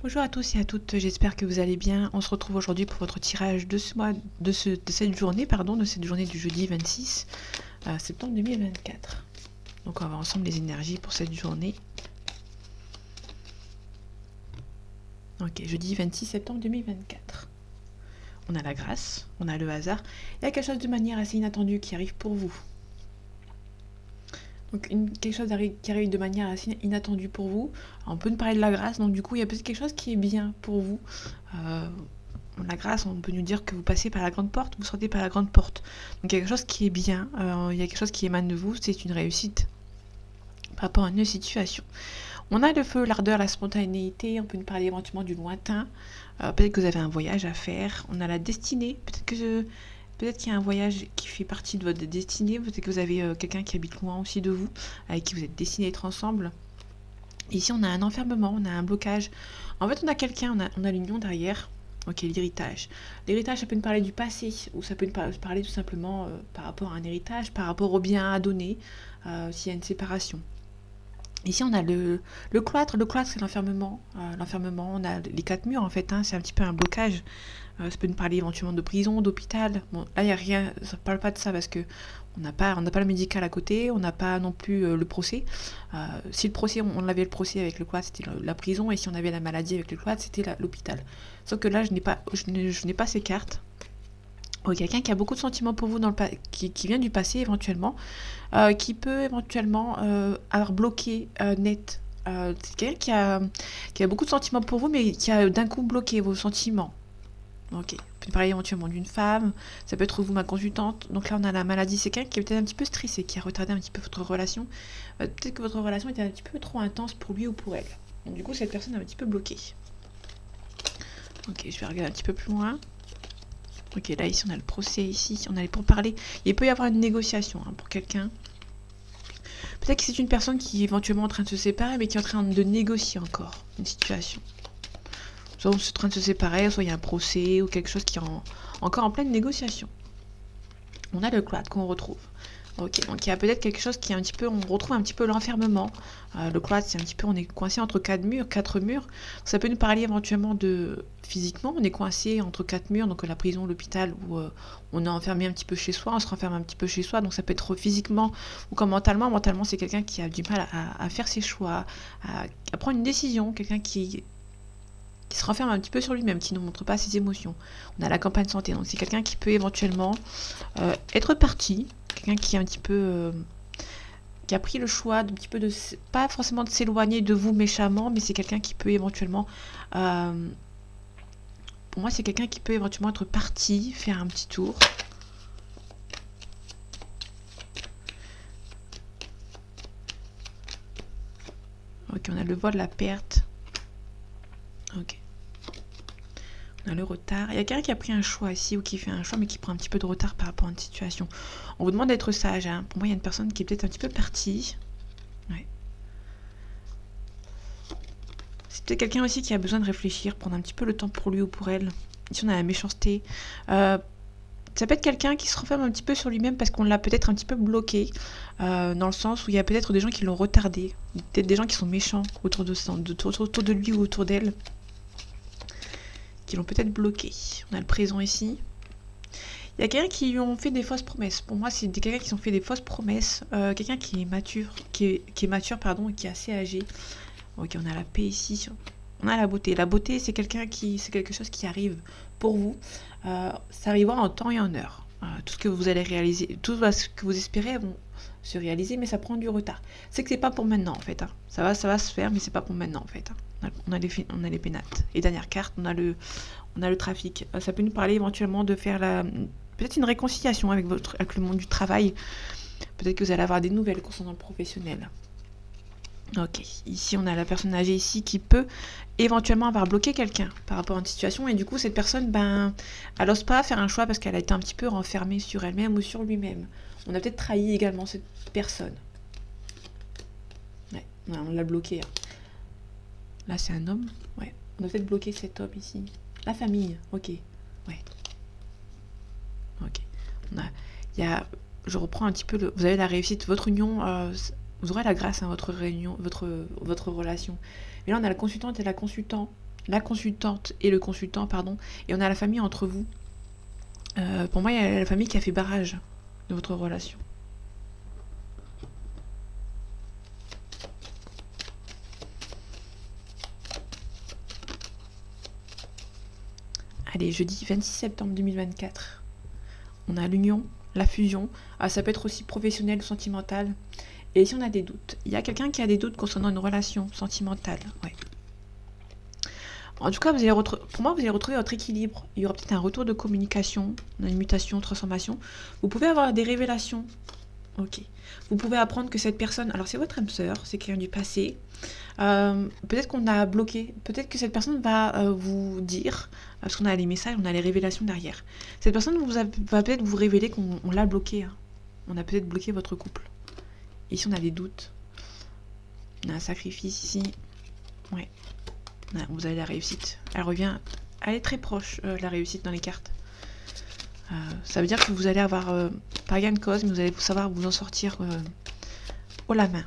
Bonjour à tous et à toutes, j'espère que vous allez bien. On se retrouve aujourd'hui pour votre tirage de ce mois, de cette journée, de cette journée du jeudi 26 septembre 2024. Donc on va voir ensemble les énergies pour cette journée. Ok, jeudi 26 septembre 2024. On a la grâce, on a le hasard. Il y a quelque chose de manière assez inattendue qui arrive pour vous. Donc quelque chose qui arrive de manière assez inattendue pour vous. Alors, on peut nous parler de la grâce, donc du coup il y a peut-être quelque chose qui est bien pour vous. La grâce, on peut nous dire que vous passez par la grande porte, vous sortez par la grande porte. Donc il y a quelque chose qui est bien, il y a quelque chose qui émane de vous, c'est une réussite par rapport à une situation. On a le feu, l'ardeur, la spontanéité, on peut nous parler éventuellement du lointain, peut-être que vous avez un voyage à faire, on a la destinée, peut-être qu'il y a un voyage qui fait partie de votre destinée, peut-être que vous avez quelqu'un qui habite loin aussi de vous, avec qui vous êtes destinés à être ensemble. Ici on a un enfermement, on a un blocage. En fait on a quelqu'un, on a l'union derrière. Ok, l'héritage. L'héritage, ça peut nous parler du passé, ou ça peut nous parler tout simplement par rapport à un héritage, par rapport au bien à donner, s'il y a une séparation. Ici, on a le cloître. Le cloître, c'est l'enfermement. L'enfermement, on a les 4 murs, en fait. C'est un petit peu un blocage. Ça peut nous parler éventuellement de prison, d'hôpital. Bon, là, il n'y a rien. Ça ne parle pas de ça parce que on n'a pas le médical à côté. On n'a pas non plus le procès. Si le procès, on avait le procès avec le cloître, c'était la prison. Et si on avait la maladie avec le cloître, c'était l'hôpital. Sauf que là, je n'ai pas ces cartes. Quelqu'un qui a beaucoup de sentiments pour vous qui vient du passé éventuellement, qui peut éventuellement avoir bloqué net. C'est quelqu'un qui a beaucoup de sentiments pour vous, mais qui a d'un coup bloqué vos sentiments. Ok. On peut parler éventuellement d'une femme, ça peut être vous ma consultante. Donc là on a la maladie, c'est quelqu'un qui est peut-être un petit peu stressé, qui a retardé un petit peu votre relation. Peut-être que votre relation était un petit peu trop intense pour lui ou pour elle. Donc du coup cette personne est un petit peu bloquée. Ok, je vais regarder un petit peu plus loin. Ok, là ici on a le procès, ici on a les pourparlers. Il peut y avoir une négociation pour quelqu'un. Peut-être que c'est une personne qui est éventuellement en train de se séparer, mais qui est en train de négocier encore une situation. Soit on est en train de se séparer, soit il y a un procès ou quelque chose qui est encore en pleine négociation. On a le cloître qu'on retrouve. Ok, donc il y a peut-être quelque chose qui est un petit peu, on retrouve un petit peu l'enfermement. Le cloître, c'est un petit peu, on est coincé entre 4 murs. Ça peut nous parler éventuellement de physiquement, on est coincé entre 4 murs, donc la prison, l'hôpital, où on est enfermé un petit peu chez soi, on se renferme un petit peu chez soi, donc ça peut être physiquement ou comme mentalement. Mentalement, c'est quelqu'un qui a du mal à faire ses choix, à prendre une décision, quelqu'un qui se renferme un petit peu sur lui-même, qui ne montre pas ses émotions. On a la campagne santé, donc c'est quelqu'un qui peut éventuellement être parti, quelqu'un qui est un petit peu qui a pris le choix d'un petit peu de pas forcément de s'éloigner de vous méchamment, mais c'est quelqu'un qui peut éventuellement pour moi c'est quelqu'un qui peut éventuellement être parti, faire un petit tour. Ok, on a le vol, la perte. Ok. On a le retard. Il y a quelqu'un qui a pris un choix ici ou qui fait un choix mais qui prend un petit peu de retard par rapport à une situation. On vous demande d'être sage. Pour moi, il y a une personne qui est peut-être un petit peu partie. Ouais. C'est peut-être quelqu'un aussi qui a besoin de réfléchir, prendre un petit peu le temps pour lui ou pour elle. Ici, on a la méchanceté. Ça peut être quelqu'un qui se renferme un petit peu sur lui-même parce qu'on l'a peut-être un petit peu bloqué, dans le sens où il y a peut-être des gens qui l'ont retardé, peut-être des gens qui sont méchants autour de lui ou autour d'elle, qui l'ont peut-être bloqué. On a le présent ici. Il y a quelqu'un qui lui ont fait des fausses promesses. Pour moi, c'est quelqu'un qui ont fait des fausses promesses. Quelqu'un qui est mature, qui est mature, et qui est assez âgé. Ok, on a la paix ici. On a la beauté. La beauté, c'est c'est quelque chose qui arrive pour vous. Ça arrivera en temps et en heure. Tout ce que vous allez réaliser, tout ce que vous espérez vont se réaliser, mais ça prend du retard. C'est que c'est pas pour maintenant en fait. Ça va se faire, mais c'est pas pour maintenant en fait. On a les pénates. Et dernière carte, on a le trafic. Ça peut nous parler éventuellement de faire peut-être une réconciliation avec le monde du travail. Peut-être que vous allez avoir des nouvelles concernant le professionnel. Ok, ici on a la personne âgée ici qui peut éventuellement avoir bloqué quelqu'un par rapport à une situation et du coup cette personne, elle n'ose pas faire un choix parce qu'elle a été un petit peu renfermée sur elle-même ou sur lui-même. On a peut-être trahi également cette personne. Ouais, on l'a bloqué. Là c'est un homme, ouais. On a peut-être bloqué cet homme ici. La famille, ok, ouais. Ok. Je reprends un petit peu vous avez la réussite, votre union, vous aurez la grâce à votre réunion, votre relation. Mais là on a la consultante et la consultant la consultante et le consultant, pardon, et on a la famille entre vous. Pour moi, il y a la famille qui a fait barrage de votre relation. Allez, jeudi 26 septembre 2024. On a l'union, la fusion. Ça peut être aussi professionnel ou sentimental. Et si on a des doutes, il y a quelqu'un qui a des doutes concernant une relation sentimentale. Ouais. En tout cas, pour moi, vous allez retrouver votre équilibre. Il y aura peut-être un retour de communication, une mutation, transformation. Vous pouvez avoir des révélations. Ok. Vous pouvez apprendre que cette personne, alors c'est votre âme sœur, c'est quelqu'un du passé. Peut-être qu'on a bloqué, peut-être que cette personne va vous dire, parce qu'on a les messages, on a les révélations derrière. Cette personne va peut-être vous révéler qu'on l'a bloqué. Hein. On a peut-être bloqué votre couple. Ici, on a des doutes. On a un sacrifice ici. Ouais. Vous avez la réussite. Elle revient. Elle est très proche, la réussite dans les cartes. Ça veut dire que vous allez avoir, pas gain de cause, mais vous allez savoir vous en sortir haut la main.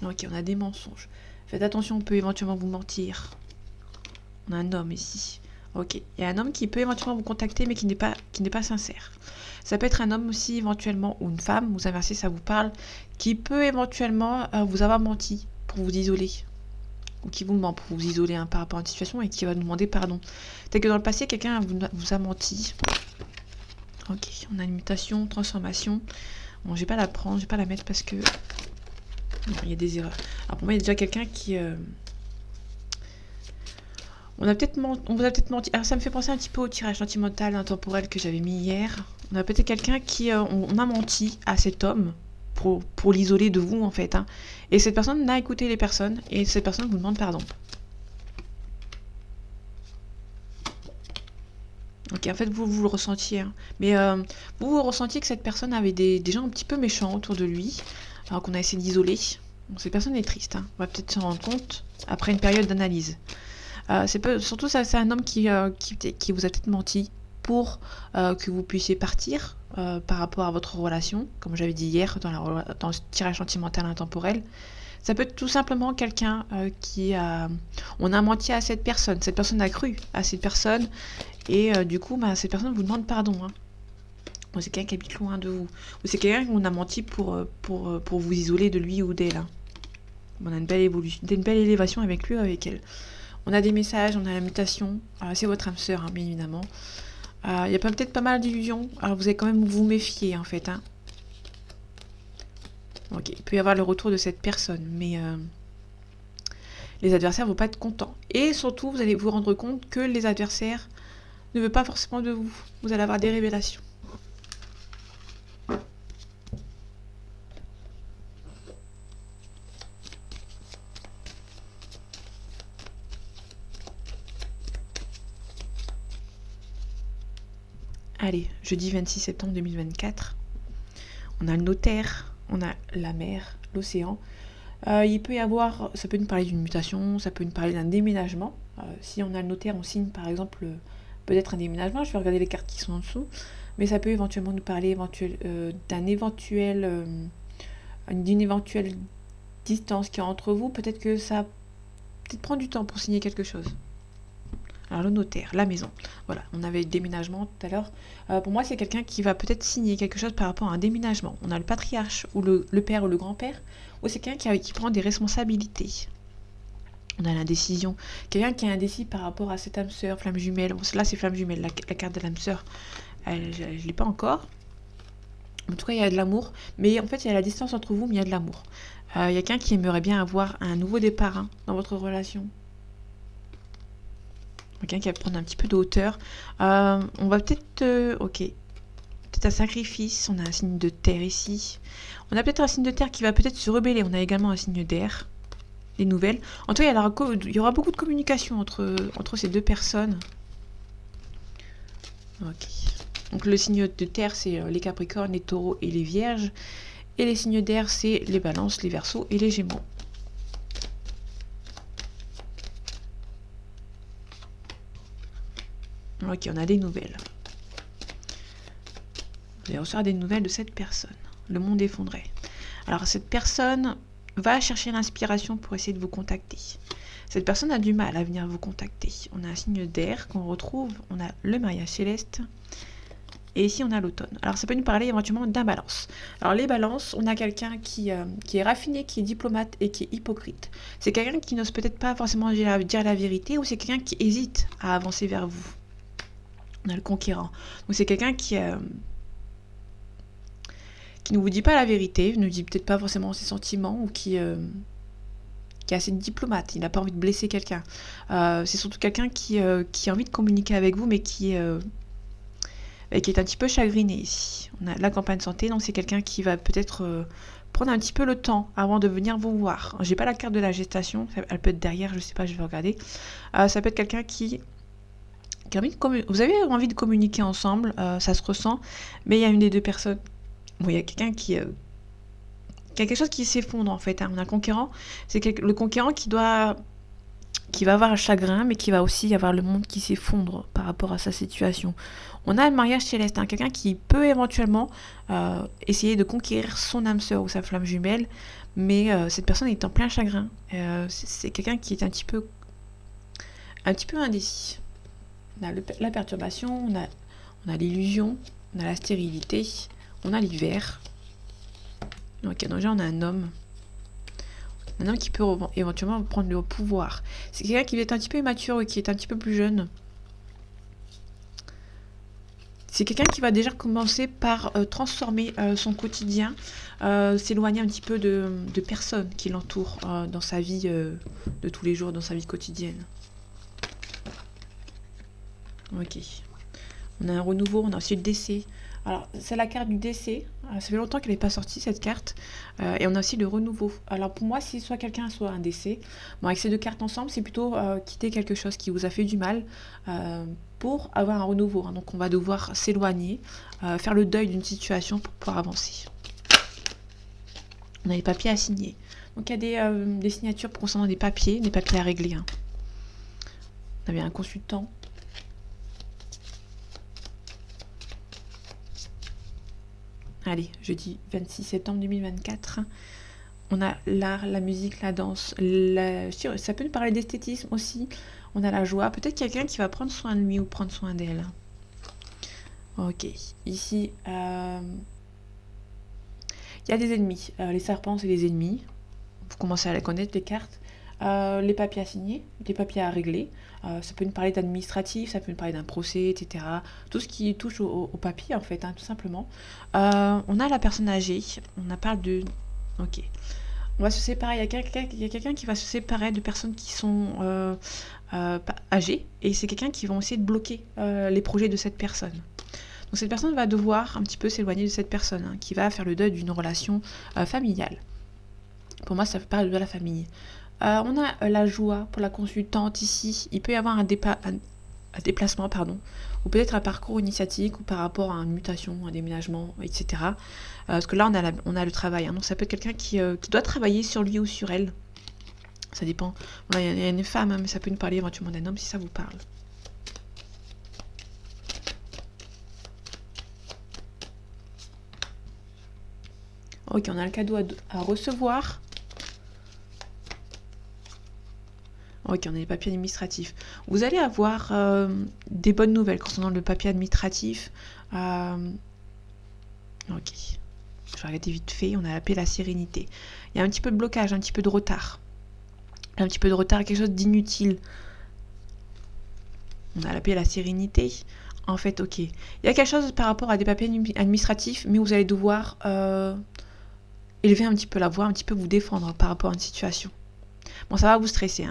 Ok, on a des mensonges. Faites attention, on peut éventuellement vous mentir. On a un homme ici. Ok, il y a un homme qui peut éventuellement vous contacter, mais qui n'est pas sincère. Ça peut être un homme aussi éventuellement, ou une femme, vous inversez, ça vous parle, qui peut éventuellement vous avoir menti pour vous isoler. Ou qui vous ment pour vous isoler par rapport à une situation et qui va nous demander pardon. Peut-être que dans le passé, quelqu'un vous a menti. Ok, on a une mutation, transformation. Bon, je vais pas la prendre, je vais pas la mettre parce que... Non, il y a des erreurs. Alors pour moi, il y a déjà quelqu'un qui... On vous a peut-être menti. Alors ça me fait penser un petit peu au tirage sentimental intemporel que j'avais mis hier. On a peut-être quelqu'un qui... on a menti à cet homme pour l'isoler de vous, en fait. Hein. Et cette personne n'a écouté les personnes, et cette personne vous demande pardon. Ok, en fait, vous le ressentiez. Hein. Mais vous ressentiez que cette personne avait des gens un petit peu méchants autour de lui, alors qu'on a essayé d'isoler. Donc, cette personne est triste. Hein. On va peut-être s'en rendre compte après une période d'analyse. Surtout, ça, c'est un homme qui vous a peut-être menti pour que vous puissiez partir par rapport à votre relation, comme j'avais dit hier dans le tirage sentimental intemporel. Ça peut être tout simplement quelqu'un on a menti à cette personne a cru à cette personne, et du coup, cette personne vous demande pardon. Hein. Ou c'est quelqu'un qui habite loin de vous, ou c'est quelqu'un qu'on a menti pour vous isoler de lui ou d'elle. Hein. On a une belle élévation avec lui ou avec elle. On a des messages, on a la mutation. C'est votre âme sœur, hein, bien évidemment. Il y a peut-être pas mal d'illusions. Alors vous allez quand même vous méfier, en fait. Hein. Ok, il peut y avoir le retour de cette personne, mais les adversaires ne vont pas être contents. Et surtout, vous allez vous rendre compte que les adversaires ne veulent pas forcément de vous. Vous allez avoir des révélations. Allez, jeudi 26 septembre 2024, on a le notaire, on a la mer, l'océan. Il peut y avoir, ça peut nous parler d'une mutation, ça peut nous parler d'un déménagement. Si on a le notaire, on signe par exemple peut-être un déménagement. Je vais regarder les cartes qui sont en dessous. Mais ça peut éventuellement nous parler d'une éventuelle distance qui est entre vous. Peut-être que ça peut-être prendre du temps pour signer quelque chose. Alors le notaire, la maison. Voilà, on avait le déménagement tout à l'heure. Pour moi, c'est quelqu'un qui va peut-être signer quelque chose par rapport à un déménagement. On a le patriarche ou le père ou le grand-père. Ou c'est quelqu'un qui prend des responsabilités. On a l'indécision. Quelqu'un qui est indécis par rapport à cette âme sœur, flamme jumelle. Bon, là, c'est flamme jumelle, la carte de l'âme sœur. Je ne l'ai pas encore. En tout cas, il y a de l'amour. Mais en fait, il y a la distance entre vous, mais il y a de l'amour. Il y a quelqu'un qui aimerait bien avoir un nouveau départ dans votre relation. Quelqu'un qui va prendre un petit peu de hauteur. On va peut-être... ok. Peut-être un sacrifice. On a un signe de terre ici. On a peut-être un signe de terre qui va peut-être se rebeller. On a également un signe d'air. Les nouvelles. En tout cas, il y aura beaucoup de communication entre ces deux personnes. Ok. Donc le signe de terre, c'est les Capricornes, les Taureaux et les Vierges. Et les signes d'air, c'est les Balances, les Verseaux et les Gémeaux. Ok, on a des nouvelles. Vous allez recevoir des nouvelles de cette personne. Le monde effondré. Alors cette personne, va chercher l'inspiration pour essayer de vous contacter. Cette personne a du mal à venir vous contacter. On a un signe d'air qu'on retrouve, on a le mariage céleste, et ici on a l'automne. Alors ça peut nous parler éventuellement d'un balance. Alors les balances, on a quelqu'un qui est raffiné, qui est diplomate et qui est hypocrite. C'est quelqu'un qui n'ose peut-être pas forcément dire la vérité, ou c'est quelqu'un qui hésite à avancer vers vous. On a le conquérant. Donc c'est quelqu'un qui ne vous dit pas la vérité, ne dit peut-être pas forcément ses sentiments, ou qui est assez diplomate, il n'a pas envie de blesser quelqu'un. C'est surtout quelqu'un qui a envie de communiquer avec vous, mais qui est un petit peu chagriné ici. On a la campagne santé, donc c'est quelqu'un qui va peut-être prendre un petit peu le temps avant de venir vous voir. J'ai pas la carte de la gestation, elle peut être derrière, je sais pas, je vais regarder. Ça peut être quelqu'un qui a envie de vous avez envie de communiquer ensemble, ça se ressent, mais il y a une des deux personnes. Bon, il y a quelqu'un qui a quelque chose qui s'effondre en fait. On a un conquérant, c'est le conquérant qui va avoir un chagrin, mais qui va aussi avoir le monde qui s'effondre par rapport à sa situation. On a le mariage céleste, quelqu'un qui peut éventuellement essayer de conquérir son âme sœur ou sa flamme jumelle, mais cette personne est en plein chagrin. C'est quelqu'un qui est un petit peu indécis. On a la perturbation, on a l'illusion, on a la stérilité, on a l'hiver. Ok, donc là on a un homme qui peut éventuellement prendre le pouvoir. C'est quelqu'un qui est un petit peu immature et qui est un petit peu plus jeune. C'est quelqu'un qui va déjà commencer par transformer son quotidien, s'éloigner un petit peu de personnes qui l'entourent dans sa vie de tous les jours, dans sa vie quotidienne. Ok. On a un renouveau, on a aussi le décès. Alors, c'est la carte du décès. Ça fait longtemps qu'elle n'est pas sortie, cette carte. Et on a aussi le renouveau. Alors, pour moi, si soit quelqu'un, soit un décès, bon, avec ces deux cartes ensemble, c'est plutôt quitter quelque chose qui vous a fait du mal pour avoir un renouveau. Donc, on va devoir s'éloigner, faire le deuil d'une situation pour pouvoir avancer. On a les papiers à signer. Donc, il y a des signatures concernant des papiers à régler. On avait un consultant. Allez, jeudi 26 septembre 2024. On a l'art, la musique, la danse. Ça peut nous parler d'esthétisme aussi. On a la joie. Peut-être quelqu'un qui va prendre soin de lui ou prendre soin d'elle. Ok. Ici, il y a des ennemis. Les serpents, c'est des ennemis. Vous commencez à les connaître, les cartes. Les papiers à signer, les papiers à régler. Ça peut nous parler d'administratif, ça peut nous parler d'un procès, etc. Tout ce qui touche au papier, en fait, tout simplement. On a la personne âgée. On parle de... Ok. On va se séparer. Il y a quelqu'un qui va se séparer de personnes qui sont âgées. Et c'est quelqu'un qui va essayer de bloquer les projets de cette personne. Donc cette personne va devoir un petit peu s'éloigner de cette personne, qui va faire le deuil d'une relation familiale. Pour moi, ça parle de la famille. On a la joie pour la consultante ici. Il peut y avoir un déplacement, ou peut-être un parcours initiatique ou par rapport à une mutation, un déménagement, etc. Parce que là, on a le travail. Donc ça peut être quelqu'un qui doit travailler sur lui ou sur elle. Ça dépend. Là, il y a une femme, mais ça peut nous parler éventuellement d'un homme si ça vous parle. Ok, on a le cadeau à recevoir. Ok, on a les papiers administratifs. Vous allez avoir des bonnes nouvelles concernant le papier administratif. Ok. Je vais regarder vite fait. On a appelé la sérénité. Il y a un petit peu de blocage, un petit peu de retard. Quelque chose d'inutile. On a appelé la sérénité. En fait, ok. Il y a quelque chose par rapport à des papiers administratifs, mais vous allez devoir élever un petit peu la voix, un petit peu vous défendre par rapport à une situation. Bon, ça va vous stresser,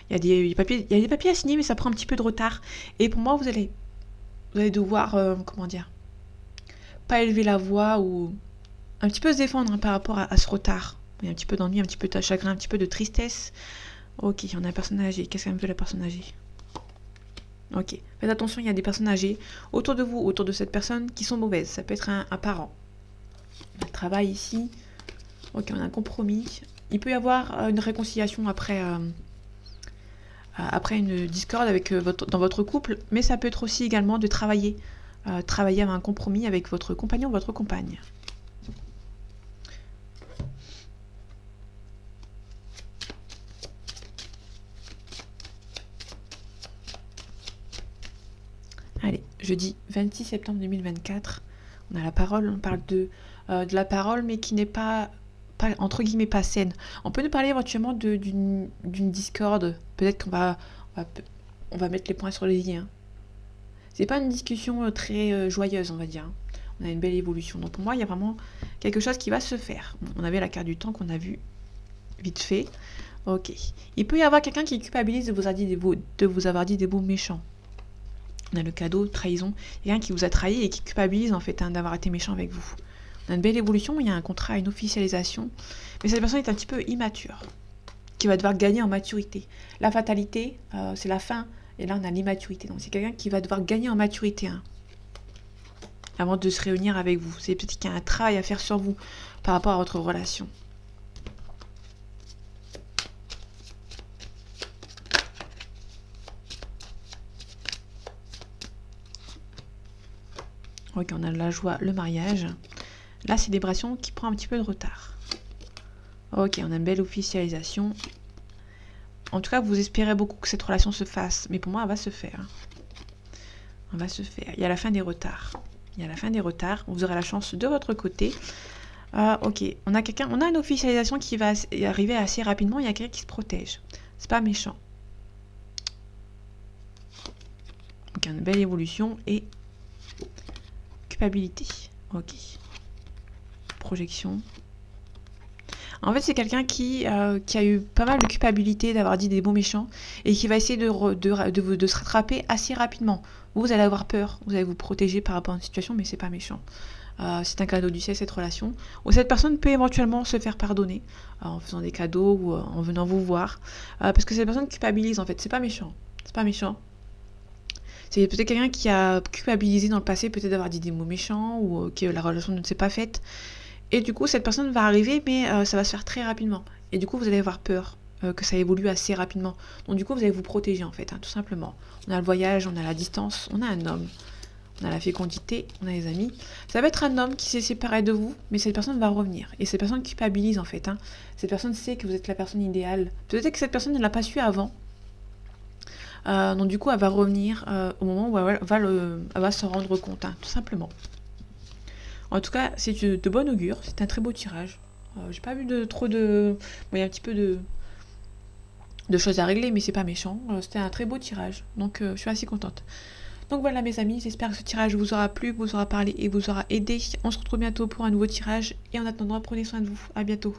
Il y a des papiers à signer, mais ça prend un petit peu de retard. Et pour moi, vous allez devoir, pas élever la voix ou un petit peu se défendre par rapport à ce retard. Il y a un petit peu d'ennui, un petit peu de chagrin, un petit peu de tristesse. Ok, on a un personne âgée. Qu'est-ce qu'elle me veut, la personne âgée? Ok, faites attention, il y a des personnes âgées autour de vous, autour de cette personne, qui sont mauvaises. Ça peut être un parent. On travaille ici. Ok, on a un compromis. Il peut y avoir une réconciliation après une discorde dans votre couple, mais ça peut être aussi également de travailler à un compromis avec votre compagnon ou votre compagne. jeudi 26 septembre 2024. On a la parole, on parle de la parole, mais qui n'est pas entre guillemets pas saine. On peut nous parler éventuellement d'une discorde. Peut-être on va mettre les points sur les i. Hein. C'est pas une discussion très joyeuse, on va dire. On a une belle évolution. Donc pour moi, il y a vraiment quelque chose qui va se faire. On avait la carte du temps qu'on a vue vite fait. Ok. Il peut y avoir quelqu'un qui culpabilise de vous avoir dit des mots méchants. On a le cadeau, trahison. Quelqu'un qui vous a trahi et qui culpabilise en fait d'avoir été méchant avec vous. On a une belle évolution, il y a un contrat, une officialisation. Mais cette personne est un petit peu immature, qui va devoir gagner en maturité. La fatalité, c'est la fin. Et là, on a l'immaturité. Donc, c'est quelqu'un qui va devoir gagner en maturité avant de se réunir avec vous. C'est peut-être qu'il y a un travail à faire sur vous par rapport à votre relation. Ok, on a la joie, le mariage. La célébration qui prend un petit peu de retard. Ok, on a une belle officialisation. En tout cas, vous espérez beaucoup que cette relation se fasse. Mais pour moi, elle va se faire. Elle va se faire. Il y a la fin des retards. Il y a la fin des retards. Vous aurez la chance de votre côté. Ok, on a une officialisation qui va arriver assez rapidement. Il y a quelqu'un qui se protège. C'est pas méchant. Donc, une belle évolution et culpabilité. Ok. Projection. En fait, c'est quelqu'un qui a eu pas mal de culpabilité d'avoir dit des mots méchants et qui va essayer de se rattraper assez rapidement. Vous allez avoir peur, vous allez vous protéger par rapport à une situation, mais c'est pas méchant. C'est un cadeau du ciel, cette relation. Ou cette personne peut éventuellement se faire pardonner en faisant des cadeaux ou en venant vous voir. Parce que cette personne culpabilise, en fait. C'est pas méchant. C'est pas méchant. C'est peut-être quelqu'un qui a culpabilisé dans le passé, peut-être d'avoir dit des mots méchants ou que la relation ne s'est pas faite. Et du coup, cette personne va arriver, mais ça va se faire très rapidement. Et du coup, vous allez avoir peur que ça évolue assez rapidement. Donc du coup, vous allez vous protéger, en fait, tout simplement. On a le voyage, on a la distance, on a un homme, on a la fécondité, on a les amis. Ça va être un homme qui s'est séparé de vous, mais cette personne va revenir. Et cette personne culpabilise, en fait. Cette personne sait que vous êtes la personne idéale. Peut-être que cette personne ne l'a pas su avant. Donc du coup, elle va revenir au moment où elle va se rendre compte, tout simplement. En tout cas, c'est de bon augure. C'est un très beau tirage. J'ai pas vu trop de... Bon, il y a un petit peu de choses à régler, mais c'est pas méchant. C'était un très beau tirage. Donc, je suis assez contente. Donc voilà, mes amis. J'espère que ce tirage vous aura plu, vous aura parlé et vous aura aidé. On se retrouve bientôt pour un nouveau tirage. Et en attendant, prenez soin de vous. À bientôt.